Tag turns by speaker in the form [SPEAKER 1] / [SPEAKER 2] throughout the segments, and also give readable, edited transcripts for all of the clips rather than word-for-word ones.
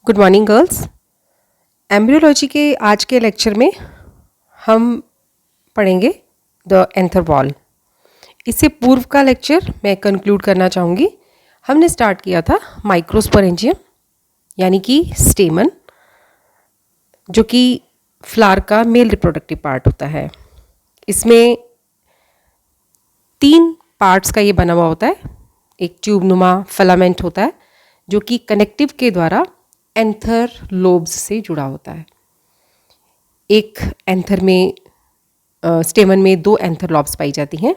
[SPEAKER 1] Good morning girls. Embryology के आज के लेक्चर में हम पढ़ेंगे द एंथर वॉल। इससे पूर्व का लेक्चर मैं कंक्लूड करना चाहूँगी। हमने स्टार्ट किया था माइक्रोस्पोरेंजियम यानी कि स्टेमन, जो कि फ्लावर का मेल रिप्रोडक्टिव पार्ट होता है। इसमें 3 पार्ट्स का ये बना हुआ होता है। एक ट्यूबनुमा फिलामेंट होता है जो कि कनेक्टिव के द्वारा एंथर लोब्स से जुड़ा होता है। एक एंथर में स्टेमन में 2 एंथर लॉब्स पाई जाती हैं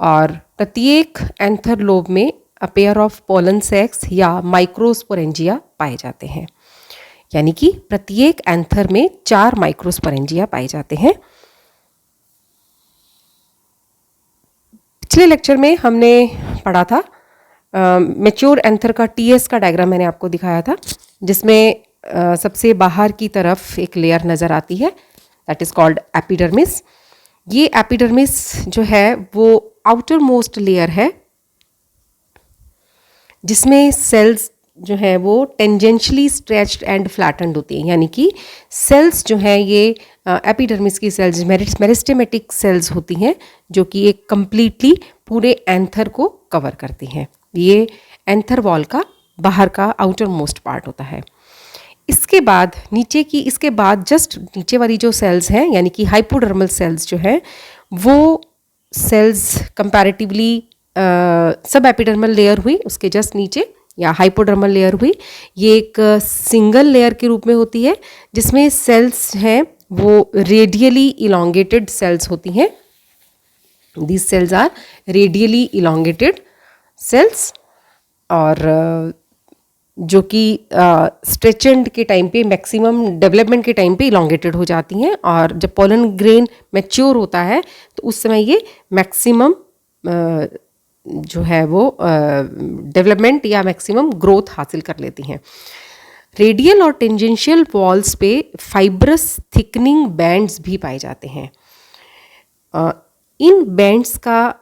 [SPEAKER 1] और प्रत्येक एंथर लोब में a pair of pollen sacs या माइक्रोस्पोरेंजिया पाए जाते हैं, यानी कि प्रत्येक एंथर में 4 माइक्रोस्पोरेंजिया पाए जाते हैं। पिछले लेक्चर में हमने पढ़ा था मैच्योर एंथर का टीएस का डायग्राम मैंने आपको दिखाया था, जिसमें सबसे बाहर की तरफ एक लेयर नज़र आती है, दैट इज़ कॉल्ड एपिडर्मिस। ये एपिडर्मिस जो है वो आउटर मोस्ट लेयर है जिसमें सेल्स जो है वो टेंजेंशियली स्ट्रेच्ड एंड फ्लैटेंड होती हैं, यानी कि सेल्स जो हैं ये एपिडर्मिस की सेल्स मेरिस्टेमेटिक सेल्स होती हैं जो कि एक कंप्लीटली पूरे एंथर को कवर करती हैं। ये एंथर वॉल का बाहर का आउटर मोस्ट पार्ट होता है। इसके बाद जस्ट नीचे वाली जो सेल्स हैं यानी कि हाइपोडर्मल सेल्स जो हैं वो सेल्स कंपैरेटिवली सब एपिडर्मल लेयर हुई, उसके जस्ट नीचे या हाइपोडर्मल लेयर हुई, ये एक सिंगल लेयर के रूप में होती है जिसमें सेल्स हैं वो रेडियली इलोंगेटेड सेल्स होती हैं। These cells are radially elongated cells और जो कि स्ट्रेचेंड के टाइम पे मैक्सिमम डेवलपमेंट के टाइम पे इलोंगेटेड हो जाती हैं और जब पोलन ग्रेन मैच्योर होता है तो उस समय ये मैक्सिमम जो है वो डेवलपमेंट या मैक्सिमम ग्रोथ हासिल कर लेती हैं। रेडियल और टेंजेंशियल वॉल्स पे फाइब्रस थिकनिंग बैंड्स भी पाए जाते हैं। इन बैंड्स का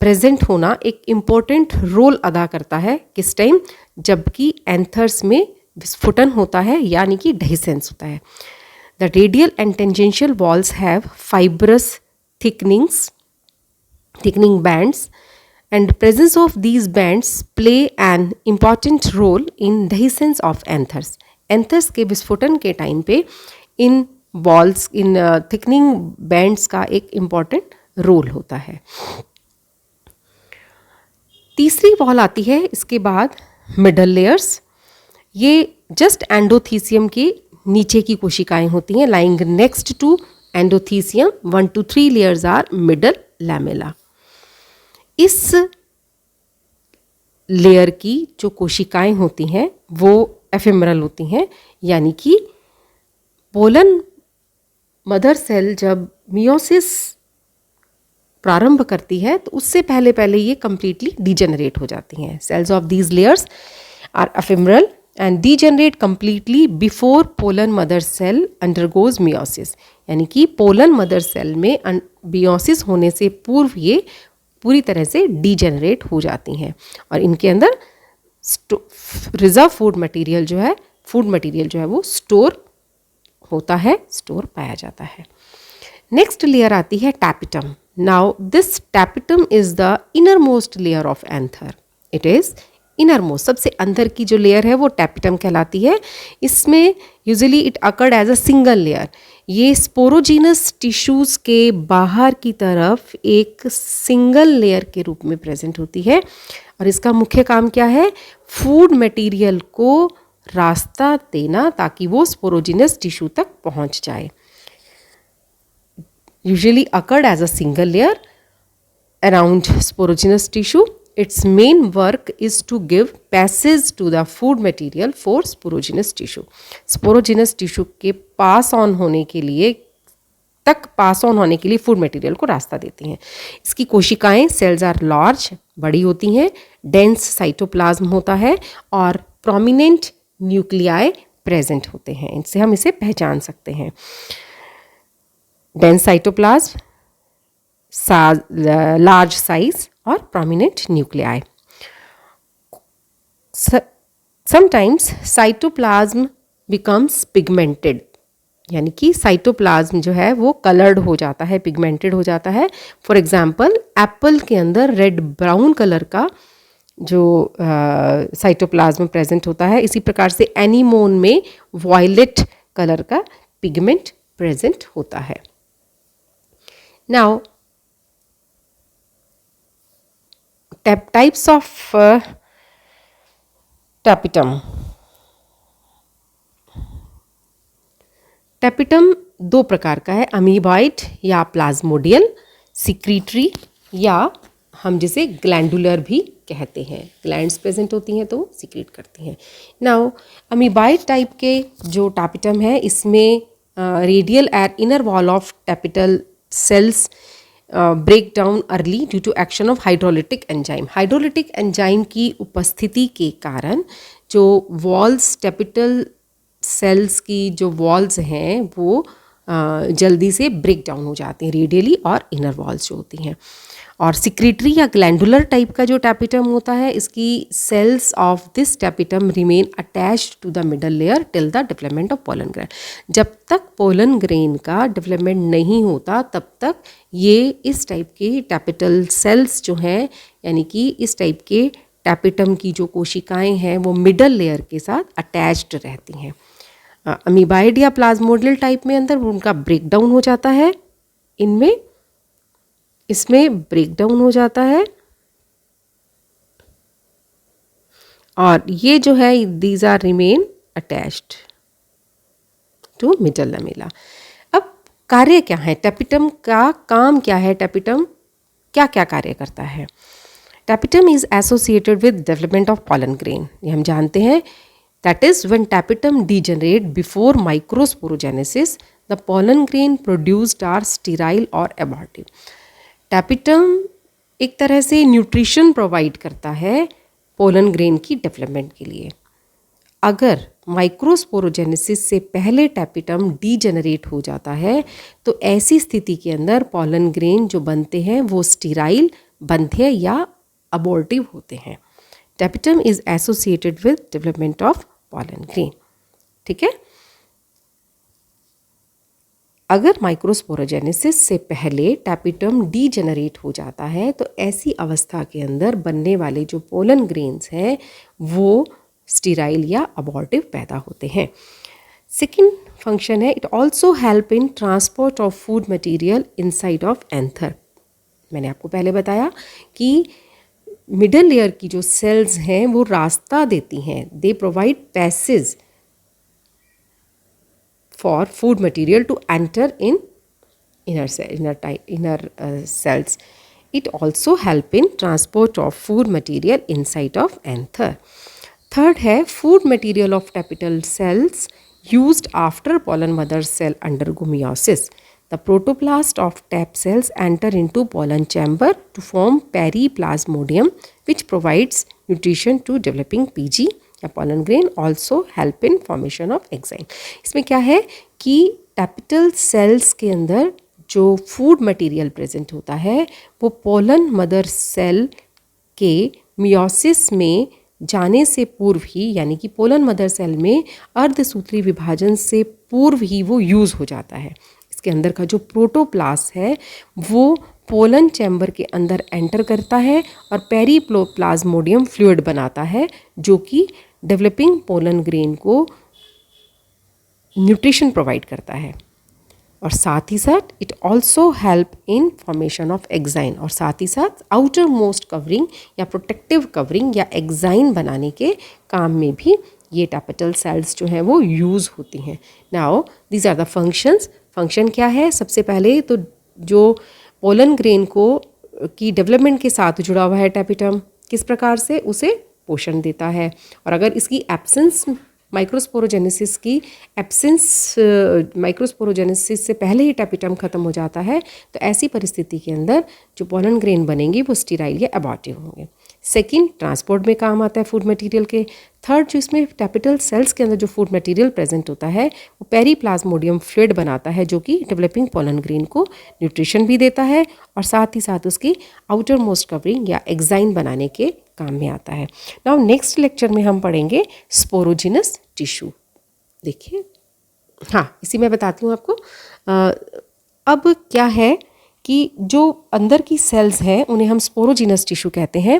[SPEAKER 1] प्रेजेंट होना एक इम्पोर्टेंट रोल अदा करता है किस टाइम, जबकि एंथर्स में विस्फोटन होता है यानी कि डेहिसेंस होता है। The radial and tangential walls have fibrous thickening bands and presence of these bands play an important role in dehiscence of anthers. Anthers के विस्फोटन के टाइम पे इन वॉल्स इन थिकनिंग बैंड्स का एक इम्पॉर्टेंट रोल होता है। तीसरी वॉल आती है इसके बाद मिडल लेयर्स। ये जस्ट एंडोथीसियम के नीचे की कोशिकाएं होती हैं, lying next to endothecium. 1 to 3 layers are middle lamella. इस लेयर की जो कोशिकाएं होती हैं वो एफेमरल होती हैं, यानी कि पोलन मदर सेल जब मियोसिस प्रारंभ करती है तो उससे पहले ये कंप्लीटली डीजेनरेट हो जाती हैं। Cells of these layers are ephemeral and degenerate completely before pollen mother cell undergoes meiosis, यानी कि पोलन मदर सेल में मियोसिस होने से पूर्व ये पूरी तरह से डीजेनरेट हो जाती हैं और इनके अंदर रिजर्व फूड मटेरियल जो है वो स्टोर होता है, स्टोर पाया जाता है। नेक्स्ट लेयर आती है tapetum. Now this tapetum is the inner most layer of anther. It is inner most, सबसे अंदर की जो लेयर है वो टैपिटम कहलाती है। इसमें usually it occurred as a single layer. ये स्पोरोजीनस टिश्यूज़ के बाहर की तरफ एक सिंगल लेयर के रूप में प्रेजेंट होती है और इसका मुख्य काम क्या है, फूड मटेरियल को रास्ता देना ताकि वो स्पोरोजीनस टिश्यू तक पहुंच जाए। Usually occurred as a single layer around sporogenous tissue. Its main work is to give passage to the food material for sporogenous tissue. Sporogenous tissue के पास ऑन होने के लिए फूड मटेरियल को रास्ता देती हैं। इसकी कोशिकाएं सेल्स आर लार्ज, बड़ी होती हैं, डेंस साइटोप्लाज्म होता है और प्रोमिनेंट न्यूक्लियाई प्रेजेंट होते हैं। इनसे हम इसे पहचान सकते हैं। डेंस साइटोप्लाज्म, लार्ज साइज और prominent nuclei. Sometimes cytoplasm becomes pigmented, यानी कि साइटोप्लाज्म जो है वो कलर्ड हो जाता है, पिगमेंटेड हो जाता है। फॉर एग्जांपल एप्पल के अंदर रेड ब्राउन कलर का जो साइटोप्लाज्म प्रेजेंट होता है, इसी प्रकार से एनीमोन में वॉयलेट कलर का पिगमेंट प्रेजेंट होता है। Now types of tapetum. Tapetum दो प्रकार का है, अमीबॉइड या प्लाज्मोडियल, सिक्रीटरी या हम जिसे ग्लैंडुलर भी कहते हैं। ग्लैंड्स प्रेजेंट होती हैं तो सिक्रीट करती हैं। नाउ अमीबॉइड टाइप के जो टैपिटम है, इसमें radial and inner wall of tapetal cells break down early due to action of hydrolytic enzyme. Hydrolytic enzyme की उपस्थिति के कारण जो वॉल्स, टैपिटल सेल्स की जो वॉल्स हैं वो जल्दी से ब्रेक डाउन हो जाती हैं, रेडियली और इनर वॉल्स जो होती हैं। और सिक्रीटरी या ग्लैंडुलर टाइप का जो टैपिटम होता है, इसकी cells of this tapetum remain attached to the middle layer till the development of pollen grain. जब तक पोलन ग्रेन का डेवलपमेंट नहीं होता तब तक ये इस टाइप के टैपिटल सेल्स जो हैं, यानी कि इस टाइप के टैपिटम की जो कोशिकाएं हैं वो मिडल लेयर के साथ अटैच्ड रहती हैं। अमीबाइड या प्लाज्मोडियल टाइप में अंदर उनका ब्रेक डाउन हो जाता है, इसमें ब्रेक डाउन हो जाता है, और ये जो है these are remain attached to middle lamella. अब कार्य क्या है, टैपिटम का काम क्या है, टैपिटम क्या क्या कार्य करता है। Tapetum is associated with development of pollen grain, ये हम जानते हैं। That is, when tapetum degenerate before microsporogenesis, the pollen grain produced are sterile or abortive. Tapetum एक तरह से न्यूट्रिशन प्रोवाइड करता है पोलन ग्रेन की डेवलपमेंट के लिए। अगर माइक्रोस्पोरोजेनेसिस से पहले टैपिटम डीजेनरेट हो जाता है तो ऐसी स्थिति के अंदर पोलन ग्रेन जो बनते हैं वो स्टीराइल, बंध्य या अबॉर्टिव होते हैं। Tapetum is associated with development of pollen grain. ठीक है, अगर माइक्रोस्पोरोजेनेसिस से पहले टैपिटम डीजेनरेट हो जाता है तो ऐसी अवस्था के अंदर बनने वाले जो पोलन ग्रेन्स हैं वो स्टीराइल या अबॉर्टिव पैदा होते हैं। सेकेंड फंक्शन है, it also help in transport of food material inside of anther. मैंने आपको पहले बताया कि मिडल लेयर की जो सेल्स हैं वो रास्ता देती हैं, they provide passage for food material to enter in inner cells. It also help in transport of food material inside of anther. Third है food material of tapetal cells used after pollen mother cell undergo meiosis. The protoplast of tap cells enter into pollen chamber to form periplasmodium, which provides nutrition to developing PG या pollen grain, also help in formation of exine. इसमें क्या है कि टैपिटल sales के अंदर जो food material present होता है वो पोलन मदर सेल के मियोसिस में जाने से पूर्व ही, यानी कि पोलन मदर सेल में अर्धसूत्री विभाजन से पूर्व ही वो यूज़ हो जाता है। इसके अंदर का जो प्रोटोप्लास्ट है वो पोलन चैम्बर के अंदर एंटर करता है और पेरीप्लाज्मोडियम फ्लूइड बनाता है जो कि डेवलपिंग पोलन ग्रेन को न्यूट्रिशन प्रोवाइड करता है। और साथ ही साथ it also help in formation of exine, और साथ ही साथ आउटर मोस्ट कवरिंग या प्रोटेक्टिव कवरिंग या एक्साइन बनाने के काम में भी ये टैपिटल सेल्स जो हैं वो यूज़ होती हैं। Now these are the functions. Function क्या है, सबसे पहले तो जो पोलन ग्रेन को की डेवलपमेंट के साथ जुड़ा हुआ है टैपिटम, किस प्रकार से उसे पोषण देता है। और अगर इसकी एब्सेंस माइक्रोस्पोरोजेनेसिस की एब्सेंस माइक्रोस्पोरोजेनेसिस से पहले ही टैपिटम ख़त्म हो जाता है तो ऐसी परिस्थिति के अंदर जो पोलन ग्रेन बनेंगी वो स्टीराइल या एबॉर्टिव होंगे। सेकंड, ट्रांसपोर्ट में काम आता है फूड मटेरियल के। थर्ड, जो इसमें टैपिटल सेल्स के अंदर जो फूड मटेरियल प्रेजेंट होता है वो पेरीप्लाज्मोडियम फ्लूइड बनाता है जो कि डेवलपिंग पोलन ग्रेन को न्यूट्रिशन भी देता है और साथ ही साथ उसकी आउटर मोस्ट कवरिंग या एक्साइन बनाने के काम में आता है। नाउ नेक्स्ट लेक्चर में हम पढ़ेंगे स्पोरोजिनस टिश्यू। देखिए, हाँ, इसी में बताती हूँ आपको। अब क्या है कि जो अंदर की सेल्स हैं उन्हें हम स्पोरोजिनस टिश्यू कहते हैं।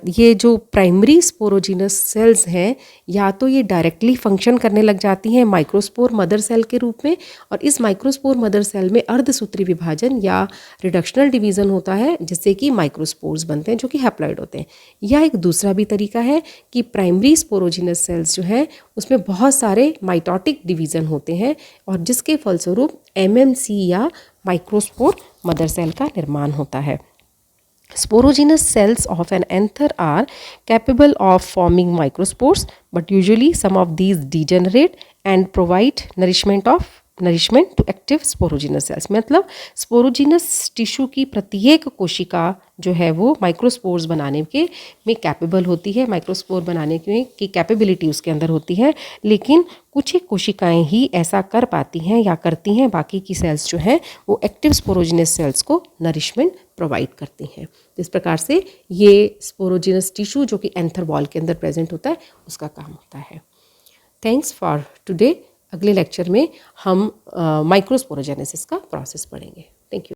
[SPEAKER 1] ये जो प्राइमरी स्पोरोजिनस सेल्स हैं या तो ये डायरेक्टली फंक्शन करने लग जाती हैं माइक्रोस्पोर मदर सेल के रूप में, और इस माइक्रोस्पोर मदर सेल में अर्धसूत्री विभाजन या रिडक्शनल डिवीज़न होता है जिससे कि माइक्रोस्पोर्स बनते हैं जो कि हैप्लॉइड होते हैं। या एक दूसरा भी तरीका है कि प्राइमरी स्पोरोजिनस सेल्स जो हैं उसमें बहुत सारे माइटोटिक डिवीज़न होते हैं और जिसके फलस्वरूप एमएमसी या माइक्रोस्पोर मदर सेल का निर्माण होता है। Sporogenous cells of an anther are capable of forming microspores, but usually some of these degenerate and provide nourishment to active sporogenous cells। मतलब स्पोरोजिनस टिश्यू की प्रत्येक कोशिका जो है वो माइक्रोस्पोर्स बनाने के में कैपेबल होती है, माइक्रोस्पोर बनाने की कैपेबिलिटी उसके अंदर होती है, लेकिन कुछ ही कोशिकाएं ही ऐसा कर पाती हैं या करती हैं। बाकी की सेल्स जो हैं वो एक्टिव स्पोरोजिनस सेल्स को नरिशमेंट प्रोवाइड करती हैं। तो इस प्रकार से ये स्पोरोजिनस टिश्यू जो कि एंथर वॉल के अंदर प्रेजेंट होता है उसका काम होता है। Thanks for today. अगले लेक्चर में हम माइक्रोस्पोरोजेनेसिस का प्रोसेस पढ़ेंगे। Thank you.